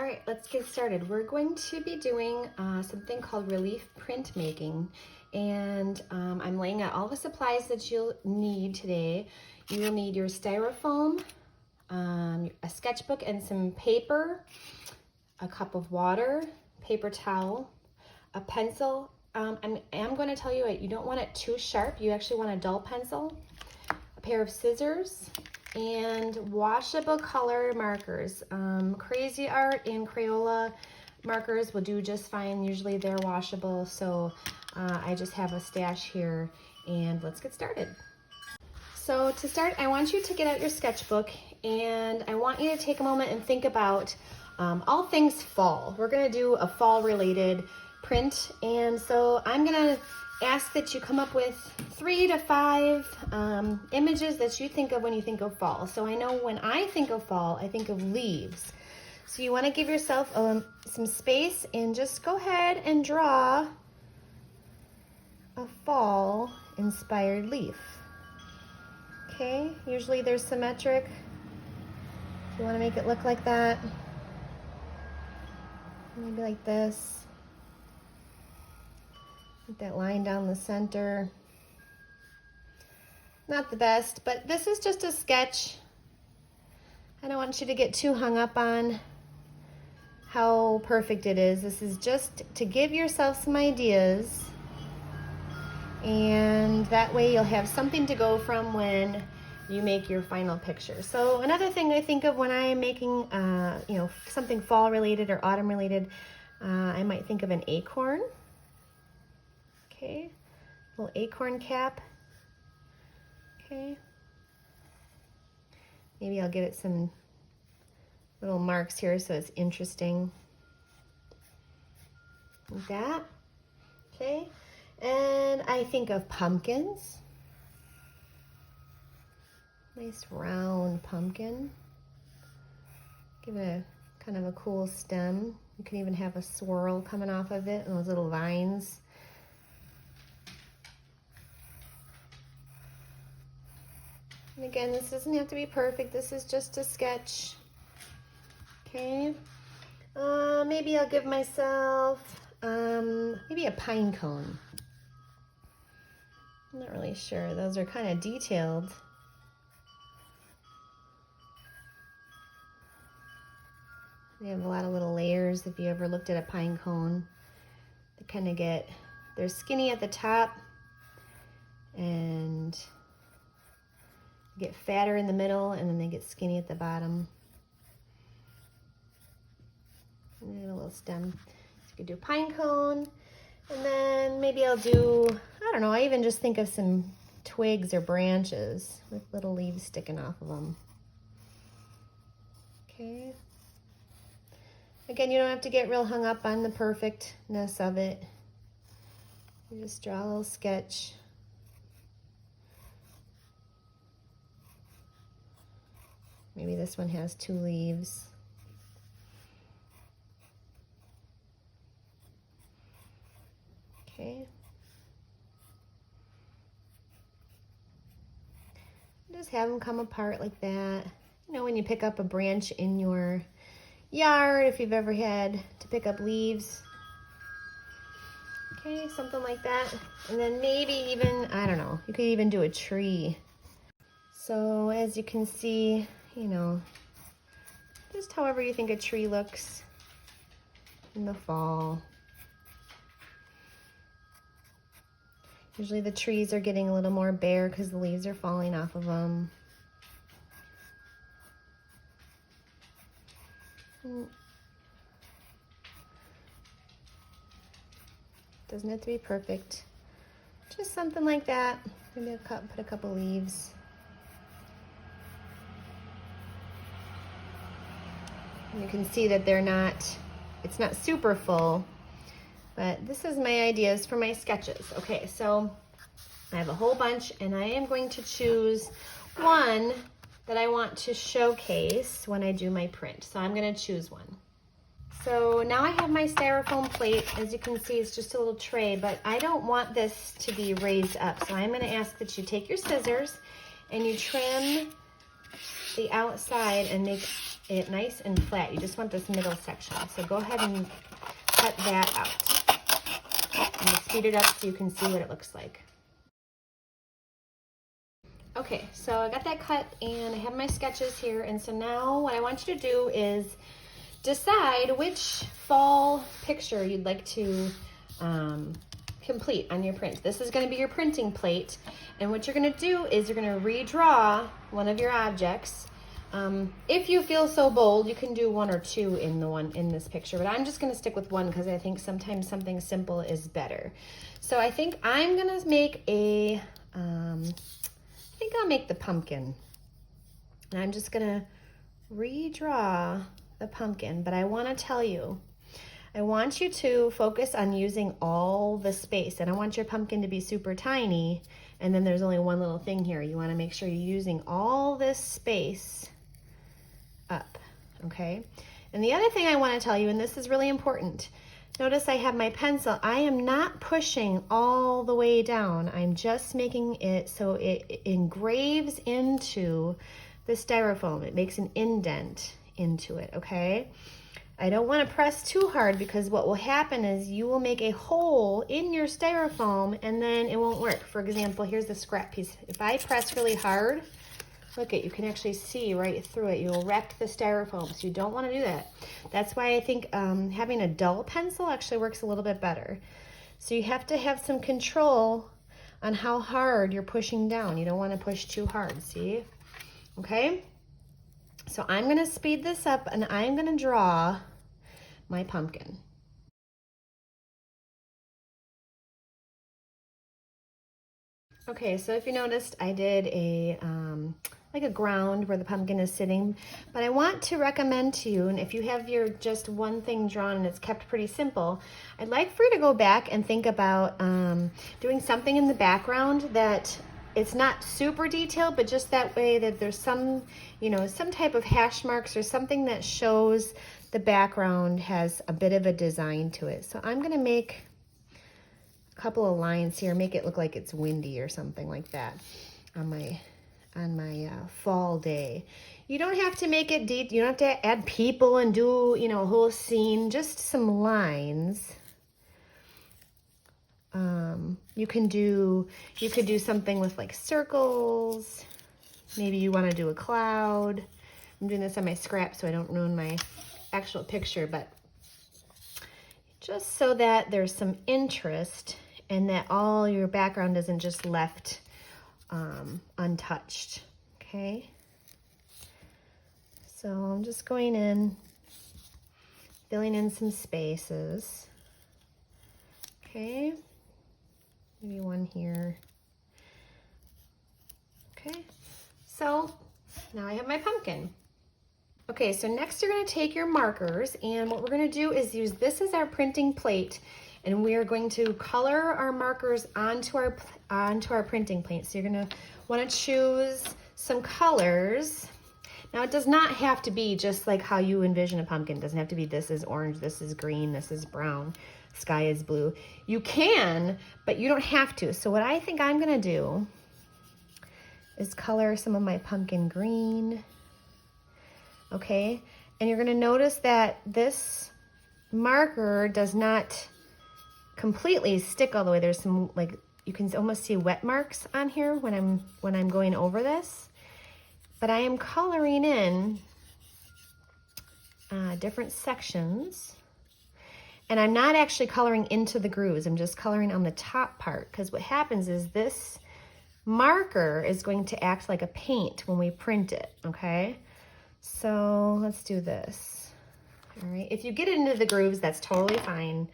All right, let's get started. We're going to be doing something called relief printmaking, and I'm laying out all the supplies that you'll need today. You will need your styrofoam, a sketchbook and some paper, a cup of water, paper towel, a pencil. I'm going to tell you you don't want it too sharp. You actually want a dull pencil, a pair of scissors, and washable color markers. Crazy Art and Crayola markers will do just fine. Usually they're washable, so I just have a stash here, and let's get started. So to start, I want you to get out your sketchbook, and I want you to take a moment and think about all things fall. We're gonna do a fall related print, and so I'm gonna ask that you come up with 3 to 5 images that you think of when you think of fall. So I know when I think of fall, I think of leaves. So you want to give yourself some space and just go ahead and draw a fall inspired leaf. Okay, usually they're symmetric. If you want to make it look like that, maybe like this. Put that line down the center. Not the best, but this is just a sketch. I don't want you to get too hung up on how perfect it is. This is just to give yourself some ideas, and that way you'll have something to go from when you make your final picture. So another thing I think of when I'm making something fall related or autumn related, I might think of an acorn. Okay, little acorn cap. Okay, maybe I'll give it some little marks here so it's interesting, like that. Okay, and I think of pumpkins. Nice round pumpkin. Give it a kind of a cool stem. You can even have a swirl coming off of it and those little vines. And again, this doesn't have to be perfect. This is just a sketch. Okay. Maybe I'll give myself maybe a pine cone. I'm not really sure. Those are kind of detailed. They have a lot of little layers. If you ever looked at a pine cone, they kind of they're skinny at the top and get fatter in the middle, and then they get skinny at the bottom. And then a little stem. So you could do pine cone, and then maybe I'll do, I don't know, I even just think of some twigs or branches with little leaves sticking off of them. Okay. Again, you don't have to get real hung up on the perfectness of it. You just draw a little sketch. Maybe this one has 2 leaves. Okay. Just have them come apart like that. You know, when you pick up a branch in your yard, if you've ever had to pick up leaves. Okay, something like that. And then maybe even, I don't know, you could even do a tree. So as you can see, you know, just however you think a tree looks in the fall. Usually the trees are getting a little more bare because the leaves are falling off of them. Doesn't have to be perfect. Just something like that. Maybe I'll put a couple leaves. You can see that it's not super full, but this is my ideas for my sketches. Okay, so I have a whole bunch, and I am going to choose one that I want to showcase when I do my print. So I'm gonna choose one. So now I have my styrofoam plate. As you can see, it's just a little tray, but I don't want this to be raised up. So I'm gonna ask that you take your scissors and you trim the outside and make it nice and flat. You just want this middle section. So go ahead and cut that out. I'm gonna speed it up so you can see what it looks like. Okay, so I got that cut and I have my sketches here. And so now what I want you to do is decide which fall picture you'd like to complete on your print. This is going to be your printing plate, and what you're going to do is you're going to redraw one of your objects. If you feel so bold, you can do one or two in this picture, but I'm just going to stick with one because I think sometimes something simple is better. So I think I'm going to make I'll make the pumpkin, and I'm just going to redraw the pumpkin, but I want to tell you, I want you to focus on using all the space, and I want your pumpkin to be super tiny, and then there's only one little thing here. You want to make sure you're using all this space up, okay? And the other thing I want to tell you, and this is really important, notice I have my pencil. I am not pushing all the way down. I'm just making it so it engraves into the styrofoam. It makes an indent into it, okay? I don't want to press too hard because what will happen is you will make a hole in your styrofoam and then it won't work. For example, here's the scrap piece. If I press really hard, look you can actually see right through it. You'll wreck the styrofoam, so you don't want to do that. That's why I think having a dull pencil actually works a little bit better. So you have to have some control on how hard you're pushing down. You don't want to push too hard, see? Okay? So I'm going to speed this up and I'm going to draw my pumpkin. Okay, so if you noticed, I did a like a ground where the pumpkin is sitting, but I want to recommend to you, and if you have your just one thing drawn and it's kept pretty simple, I'd like for you to go back and think about doing something in the background that it's not super detailed, but just that way that there's some, some type of hash marks or something that shows the background has a bit of a design to it. So I'm gonna make a couple of lines here, make it look like it's windy or something like that on my fall day. You don't have to make it deep. You don't have to add people and do, a whole scene, just some lines. You could do something with like circles. Maybe you want to do a cloud. I'm doing this on my scrap so I don't ruin my actual picture, but just so that there's some interest and that all your background isn't just left untouched, okay? So I'm just going in, filling in some spaces, okay? Maybe one here. Okay, so now I have my pumpkin. Okay, so next you're going to take your markers, and what we're going to do is use this as our printing plate, and we are going to color our markers onto our printing plate. So you're going to want to choose some colors. Now it does not have to be just like how you envision a pumpkin. It doesn't have to be this is orange, this is green, this is brown, sky is blue. You can, but you don't have to. So what I think I'm going to do is color some of my pumpkin green. Okay, and you're going to notice that this marker does not completely stick all the way. There's some, like, you can almost see wet marks on here when I'm going over this, but I am coloring in different sections, and I'm not actually coloring into the grooves. I'm just coloring on the top part, because what happens is this marker is going to act like a paint when we print it, okay? So let's do this. All right, if you get into the grooves, that's totally fine.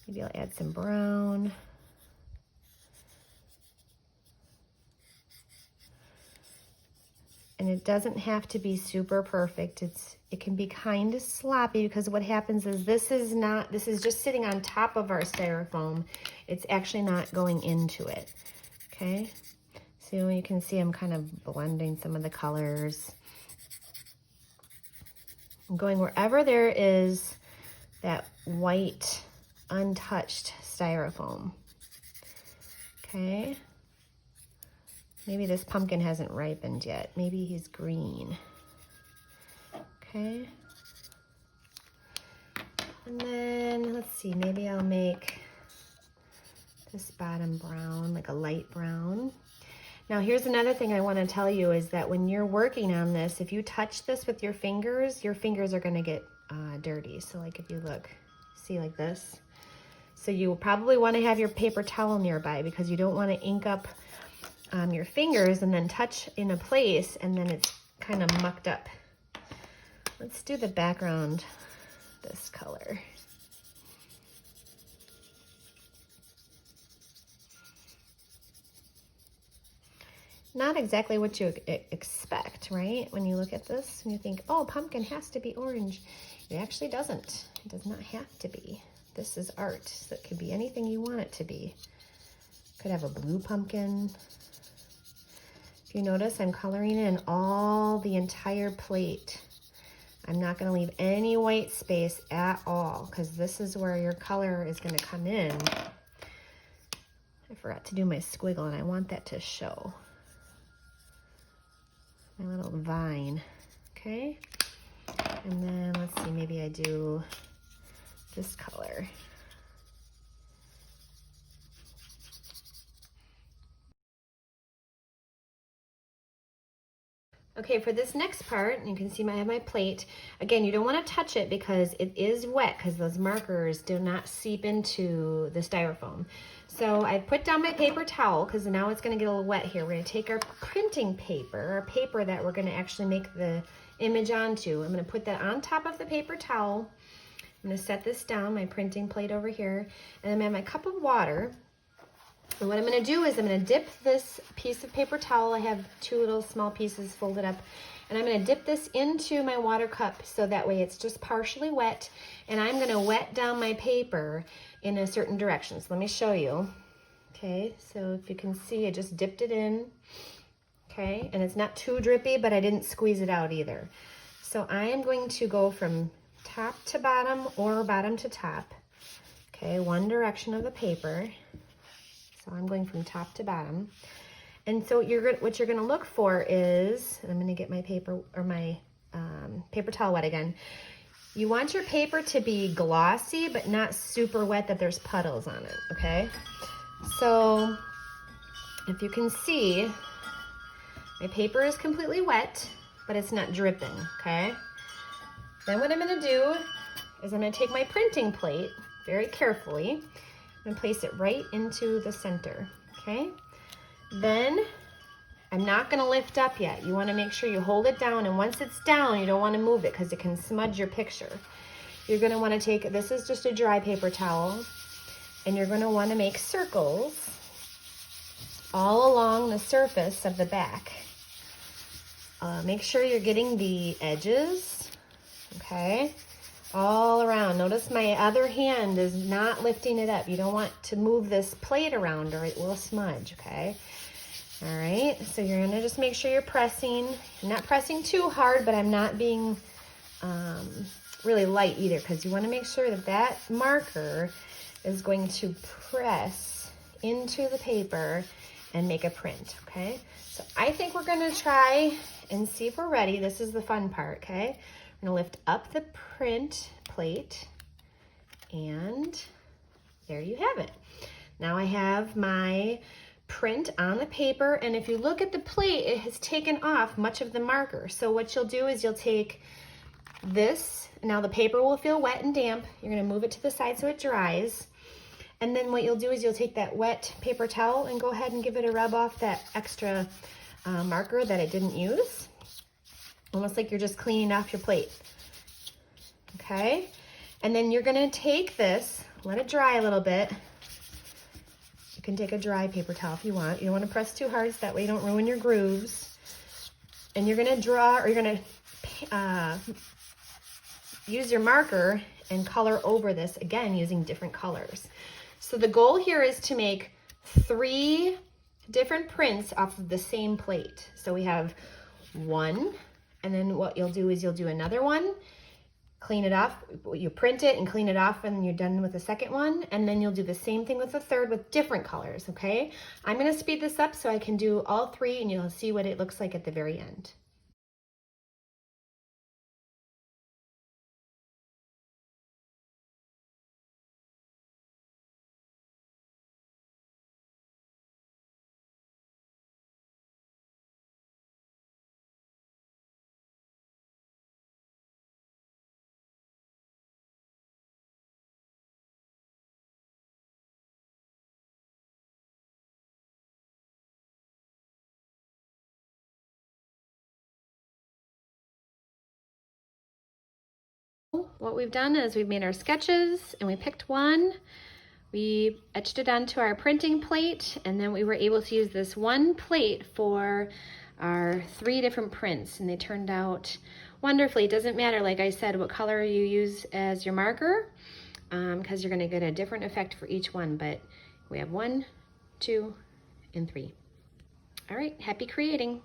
Maybe I'll add some brown. And it doesn't have to be super perfect. It can be kind of sloppy, because what happens is this is just sitting on top of our styrofoam. It's actually not going into it, okay? So you can see I'm kind of blending some of the colors. I'm going wherever there is that white, untouched styrofoam. Okay. Maybe this pumpkin hasn't ripened yet. Maybe he's green. Okay. And then, let's see, maybe I'll make this bottom brown, like a light brown. Now here's another thing I want to tell you is that when you're working on this, if you touch this with your fingers are going to get dirty. So like if you look, see like this. So you probably want to have your paper towel nearby because you don't want to ink up your fingers and then touch in a place and then it's kind of mucked up. Let's do the background this color. Not exactly what you expect, right? When you look at this and you think, oh, pumpkin has to be orange. It actually doesn't. It does not have to be. This is art, so it could be anything you want it to be. Could have a blue pumpkin. If you notice, I'm coloring in the entire plate. I'm not going to leave any white space at all because this is where your color is going to come in. I forgot to do my squiggle and I want that to show. My little vine, okay? And then let's see, maybe I do this color. Okay, for this next part, you can see I have my plate. Again, you don't want to touch it because it is wet because those markers do not seep into the styrofoam. So I put down my paper towel because now it's going to get a little wet here. We're going to take our printing paper, our paper that we're going to actually make the image onto. I'm going to put that on top of the paper towel. I'm going to set this down, my printing plate over here, and I'm going to have my cup of water. And what I'm going to do is I'm going to dip this piece of paper towel. I have two little small pieces folded up. And I'm going to dip this into my water cup so that way it's just partially wet. And I'm going to wet down my paper in a certain direction. So let me show you. Okay, so if you can see, I just dipped it in. Okay, and it's not too drippy, but I didn't squeeze it out either. So I am going to go from top to bottom or bottom to top. Okay, one direction of the paper. So I'm going from top to bottom. And so what you're gonna look for is, and I'm gonna get my paper or my paper towel wet again. You want your paper to be glossy, but not super wet that there's puddles on it, okay? So if you can see, my paper is completely wet, but it's not dripping, okay? Then what I'm gonna do is I'm gonna take my printing plate very carefully and place it right into the center, okay? Then I'm not gonna lift up yet. You wanna make sure you hold it down, and once it's down, you don't wanna move it because it can smudge your picture. You're gonna wanna take, this is just a dry paper towel, and you're gonna wanna make circles all along the surface of the back. Make sure you're getting the edges, okay? All around. Notice my other hand is not lifting it up. You don't want to move this plate around or it will smudge, okay? All right, so you're gonna just make sure you're pressing. I'm not pressing too hard, but I'm not being really light either because you wanna make sure that that marker is going to press into the paper and make a print, okay? So I think we're gonna try and see if we're ready. This is the fun part, okay? I'm gonna lift up the print plate and there you have it. Now I have my print on the paper, and if you look at the plate, it has taken off much of the marker. So what you'll do is you'll take this, now the paper will feel wet and damp. You're gonna move it to the side so it dries. And then what you'll do is you'll take that wet paper towel and go ahead and give it a rub off that extra marker that it didn't use. Almost like you're just cleaning off your plate, okay? And then you're gonna take this, let it dry a little bit. You can take a dry paper towel if you want. You don't wanna press too hard so that way you don't ruin your grooves. And you're gonna draw, or you're gonna use your marker and color over this, again, using different colors. So the goal here is to make 3 different prints off of the same plate. So we have one, and then what you'll do is you'll do another one, clean it off. You print it and clean it off and you're done with the second one. And then you'll do the same thing with the third with different colors, okay? I'm gonna speed this up so I can do all three and you'll see what it looks like at the very end. What we've done is we've made our sketches and we picked one. We etched it onto our printing plate and then we were able to use this one plate for our 3 different prints and they turned out wonderfully. It doesn't matter, like I said, what color you use as your marker because you're going to get a different effect for each one, but we have 1, 2, and 3. All right, happy creating.